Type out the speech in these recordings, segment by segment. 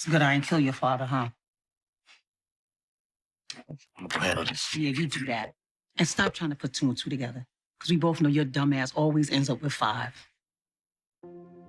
It's good I didn't kill your father, huh? I'm gonna handle this. Yeah, you do that. And stop trying to put 2 and 2 together. Because we both know your dumb ass always ends up with 5.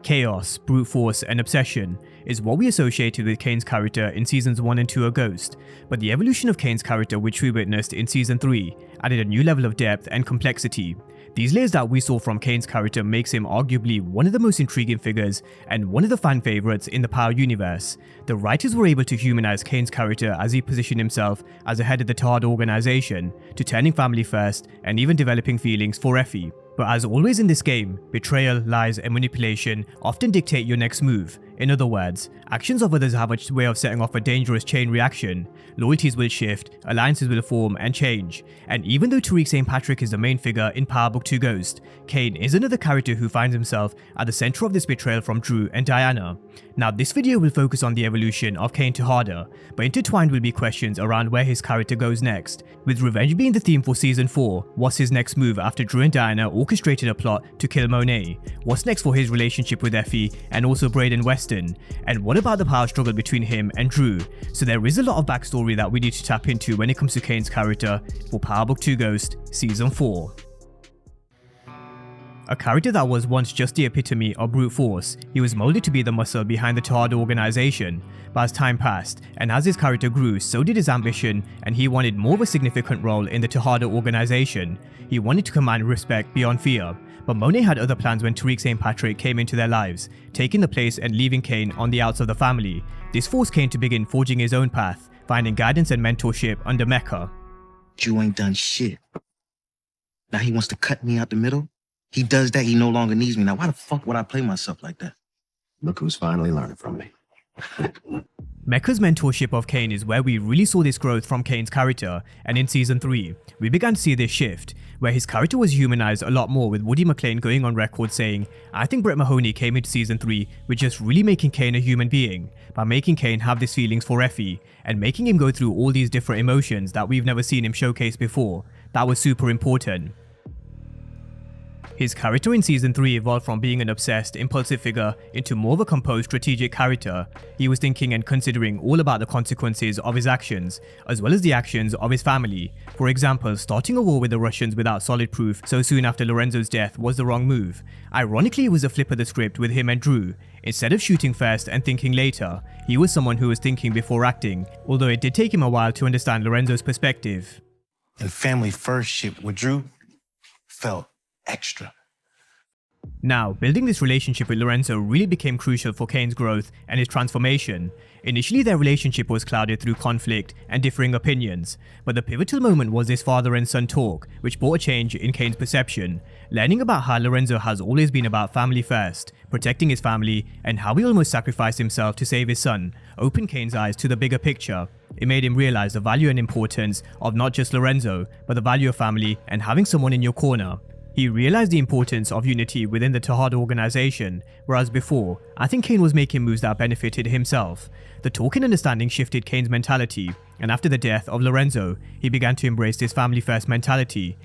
Chaos, brute force, and obsession is what we associated with Cane's character in seasons 1 and 2 of Ghost, but the evolution of Cane's character, which we witnessed in season 3, added a new level of depth and complexity. These layers that we saw from Cane's character makes him arguably one of the most intriguing figures and one of the fan favorites in the Power universe. The writers were able to humanize Cane's character as he positioned himself as the head of the Tejada organization, to turning family first and even developing feelings for Effie. But as always in this game, betrayal, lies, and manipulation often dictate your next move. In other words, actions of others have a way of setting off a dangerous chain reaction. Loyalties will shift, alliances will form and change. And even though Tariq St. Patrick is the main figure in Power Book 2 Ghost, Cane is another character who finds himself at the center of this betrayal from Dru and Diana. Now this video will focus on the evolution of Cane Tejada, but intertwined will be questions around where his character goes next. With revenge being the theme for season 4, what's his next move after Dru and Diana orchestrated a plot to kill Monet? What's next for his relationship with Effie and also Brayden Weston? And what about the power struggle between him and Dru? So there is a lot of backstory that we need to tap into when it comes to Cane's character for Power Book 2 Ghost Season 4. A character that was once just the epitome of brute force, he was molded to be the muscle behind the Tejada organization. But as time passed, and as his character grew, so did his ambition, and he wanted more of a significant role in the Tejada organization. He wanted to command respect beyond fear. But Monet had other plans when Tariq St. Patrick came into their lives, taking the place and leaving Cane on the outs of the family. This forced Cane to begin forging his own path, finding guidance and mentorship under Mecca. You ain't done shit. Now he wants to cut me out the middle? He does that, he no longer needs me. Now why the fuck would I play myself like that? Look who's finally learning from me. Mecca's mentorship of Cane is where we really saw this growth from Cane's character, and in season 3, we began to see this shift, where his character was humanized a lot more, with Woody McLean going on record saying, "I think Brett Mahoney came into season 3 with just really making Cane a human being, by making Cane have these feelings for Effie, and making him go through all these different emotions that we've never seen him showcase before." That was super important. His character in season 3 evolved from being an obsessed, impulsive figure into more of a composed, strategic character. He was thinking and considering all about the consequences of his actions, as well as the actions of his family. For example, starting a war with the Russians without solid proof so soon after Lorenzo's death was the wrong move. Ironically, it was a flip of the script with him and Dru. Instead of shooting first and thinking later, he was someone who was thinking before acting, although it did take him a while to understand Lorenzo's perspective. And family first shit with Dru felt extra. Now, building this relationship with Lorenzo really became crucial for Cane's growth and his transformation. Initially, their relationship was clouded through conflict and differing opinions, but the pivotal moment was this father and son talk, which brought a change in Cane's perception. Learning about how Lorenzo has always been about family first, protecting his family, and how he almost sacrificed himself to save his son, opened Cane's eyes to the bigger picture. It made him realize the value and importance of not just Lorenzo, but the value of family and having someone in your corner. He realized the importance of unity within the Tejada organization, whereas before, I think Cane was making moves that benefited himself. The talk and understanding shifted Cane's mentality, and after the death of Lorenzo, he began to embrace this family-first mentality.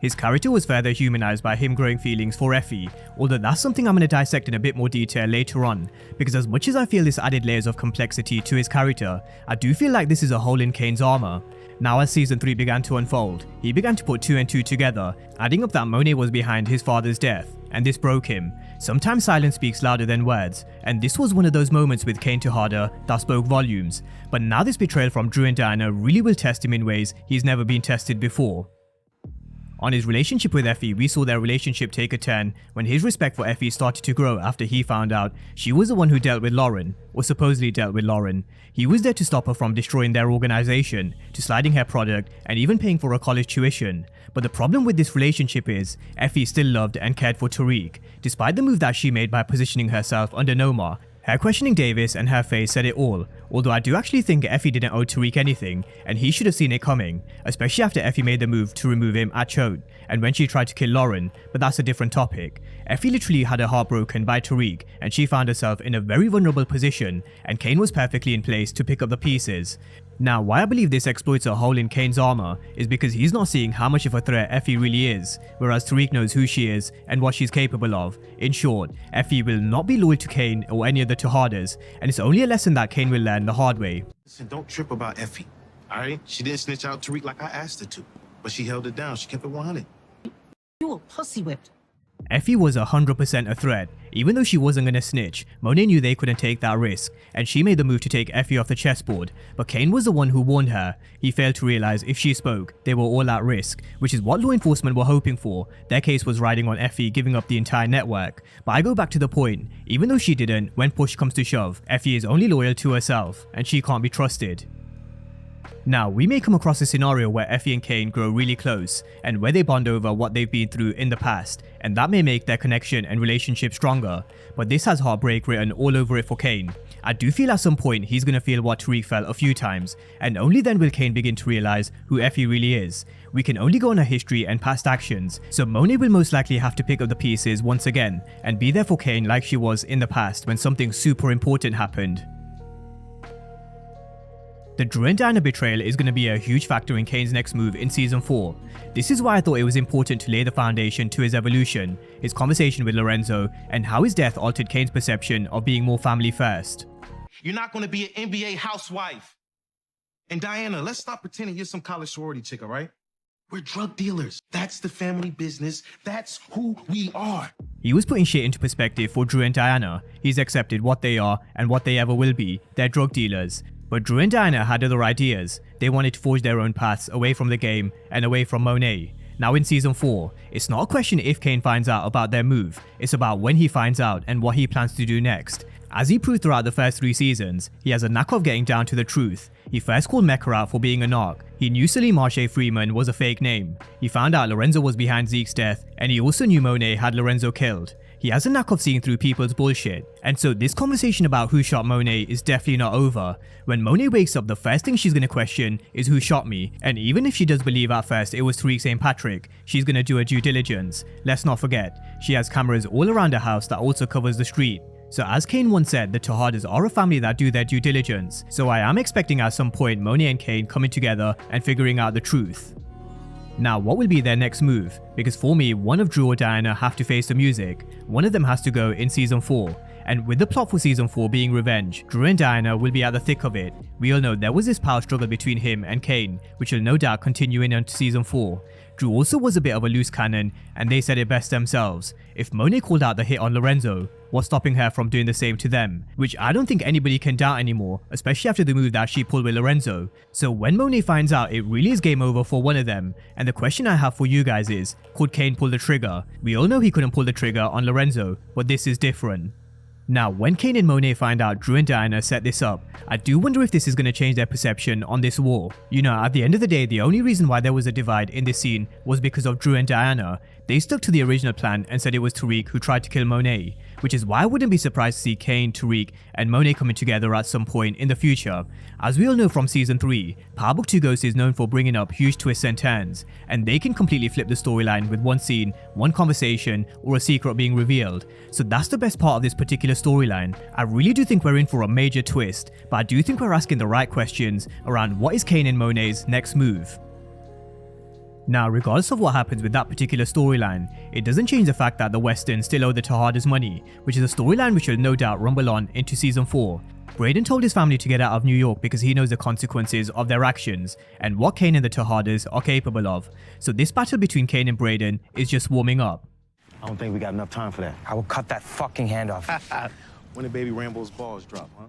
His character was further humanized by him growing feelings for Effie, although that's something I'm going to dissect in a bit more detail later on, because as much as I feel this added layers of complexity to his character, I do feel like this is a hole in Cane's armor. Now as season 3 began to unfold, he began to put 2 and 2 together, adding up that Monet was behind his father's death, and this broke him. Sometimes silence speaks louder than words, and this was one of those moments with Cane Tejada that spoke volumes. But now this betrayal from Dru and Diana really will test him in ways he's never been tested before. On his relationship with Effie, we saw their relationship take a turn when his respect for Effie started to grow after he found out she was the one who dealt with Lauren, or supposedly dealt with Lauren. He was there to stop her from destroying their organization, to sliding her product, and even paying for her college tuition. But the problem with this relationship is, Effie still loved and cared for Tariq, despite the move that she made by positioning herself under Noma. Her questioning Davis and her face said it all. although I do actually think Effie didn't owe Tariq anything, and he should have seen it coming, especially after Effie made the move to remove him at Choate, and when she tried to kill Lauren, but that's a different topic. Effie literally had her heart broken by Tariq, and she found herself in a very vulnerable position, and Cane was perfectly in place to pick up the pieces. Now, why I believe this exploits a hole in Cane's armor is because he's not seeing how much of a threat Effie really is, whereas Tariq knows who she is and what she's capable of. In short, Effie will not be loyal to Cane or any of the Tejadas, and it's only a lesson that Cane will learn the hard way. Listen, don't trip about Effie, all right? She didn't snitch out Tariq like I asked her to, but she held it down. She kept it 100. You a pussy whipped. Effie was 100% a threat. Even though she wasn't gonna snitch, Monet knew they couldn't take that risk, and she made the move to take Effie off the chessboard, but Cane was the one who warned her. He failed to realize if she spoke, they were all at risk, which is what law enforcement were hoping for. Their case was riding on Effie giving up the entire network. But I go back to the point, even though she didn't, when push comes to shove, Effie is only loyal to herself, and she can't be trusted. Now, we may come across a scenario where Effie and Cane grow really close, and where they bond over what they've been through in the past, and that may make their connection and relationship stronger, but this has heartbreak written all over it for Cane. I do feel at some point he's gonna feel what Tariq felt a few times, and only then will Cane begin to realize who Effie really is. We can only go on her history and past actions, so Monet will most likely have to pick up the pieces once again, and be there for Cane like she was in the past when something super important happened. The Dru and Diana betrayal is going to be a huge factor in Cane's next move in Season 4. This is why I thought it was important to lay the foundation to his evolution, his conversation with Lorenzo, and how his death altered Cane's perception of being more family first. You're not going to be an NBA housewife. And Diana, let's stop pretending you're some college sorority chick, all right? We're drug dealers. That's the family business. That's who we are. He was putting shit into perspective for Dru and Diana. He's accepted what they are and what they ever will be. They're drug dealers. But Dru and Diana had other ideas. They wanted to forge their own paths away from the game and away from Monet. Now in Season 4, it's not a question if Cane finds out about their move, it's about when he finds out and what he plans to do next. As he proved throughout the first 3 seasons, he has a knack of getting down to the truth. He first called Mecca out for being a narc. He knew Salim Marche Freeman was a fake name. He found out Lorenzo was behind Zeke's death, and he also knew Monet had Lorenzo killed. He has a knack of seeing through people's bullshit, and so this conversation about who shot Monet is definitely not over. When Monet wakes up, the first thing she's gonna question is who shot me, and even if she does believe at first it was Tariq St. Patrick, she's gonna do her due diligence. Let's not forget, she has cameras all around her house that also covers the street. So as Cane once said, the Tejadas are a family that do their due diligence, so I am expecting at some point Monet and Cane coming together and figuring out the truth. Now, what will be their next move? Because for me, one of Dru or Diana have to face the music. One of them has to go in Season 4. And with the plot for Season 4 being revenge, Dru and Diana will be at the thick of it. We all know there was this power struggle between him and Cane, which will no doubt continue into Season 4. Dru also was a bit of a loose cannon, and they said it best themselves. If Monet called out the hit on Lorenzo, what's stopping her from doing the same to them? Which I don't think anybody can doubt anymore, especially after the move that she pulled with Lorenzo. So when Monet finds out, it really is game over for one of them. And the question I have for you guys is, could Cane pull the trigger? We all know he couldn't pull the trigger on Lorenzo, but this is different. Now, when Cane and Monet find out Dru and Diana set this up, I do wonder if this is going to change their perception on this war. You know, at the end of the day, the only reason why there was a divide in this scene was because of Dru and Diana. They stuck to the original plan and said it was Tariq who tried to kill Monet, which is why I wouldn't be surprised to see Cane, Tariq, and Monet coming together at some point in the future. As we all know from Season 3, Power Book 2 Ghost is known for bringing up huge twists and turns, and they can completely flip the storyline with one scene, one conversation, or a secret being revealed. So that's the best part of this particular storyline. I really do think we're in for a major twist, but I do think we're asking the right questions around what is Cane and Monet's next move. Now, regardless of what happens with that particular storyline, it doesn't change the fact that the Westons still owe the Tejadas money, which is a storyline which will no doubt rumble on into Season 4. Brayden told his family to get out of New York because he knows the consequences of their actions and what Cane and the Tejadas are capable of. So this battle between Cane and Brayden is just warming up. I don't think we got enough time for that. I will cut that fucking hand off. When did baby Rambo's balls drop, huh?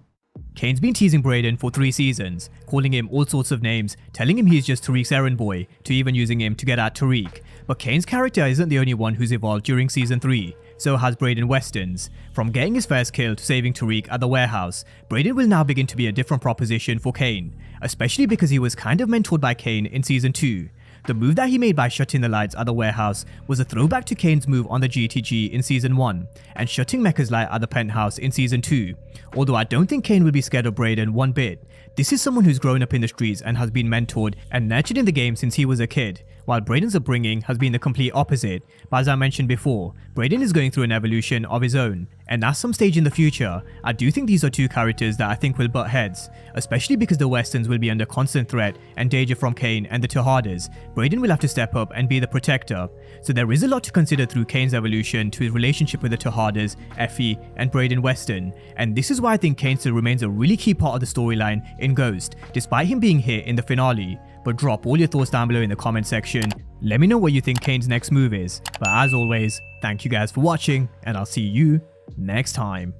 Cane's been teasing Brayden for 3 seasons, calling him all sorts of names, telling him he's just Tariq's errand boy, to even using him to get at Tariq. But Cane's character isn't the only one who's evolved during Season 3, so has Brayden Weston's. From getting his first kill to saving Tariq at the warehouse, Brayden will now begin to be a different proposition for Cane, especially because he was kind of mentored by Cane in Season 2. The move that he made by shutting the lights at the warehouse was a throwback to Cane's move on the GTG in Season 1 and shutting Mecca's light at the penthouse in Season 2. Although I don't think Cane will be scared of Brayden one bit. This is someone who's grown up in the streets and has been mentored and nurtured in the game since he was a kid, while Brayden's upbringing has been the complete opposite. But as I mentioned before, Brayden is going through an evolution of his own, and at some stage in the future, I do think these are two characters that I think will butt heads, especially because the Westons will be under constant threat and danger from Cane and the Tejadas. Brayden will have to step up and be the protector. So there is a lot to consider through Cane's evolution to his relationship with the Tejadas, Effie, and Brayden Weston, and this is why I think Cane still remains a really key part of the storyline in Ghost, despite him being here in the finale. But drop all your thoughts down below in the comment section. Let me know what you think Cane's next move is. But as always, thank you guys for watching, and I'll see you next time.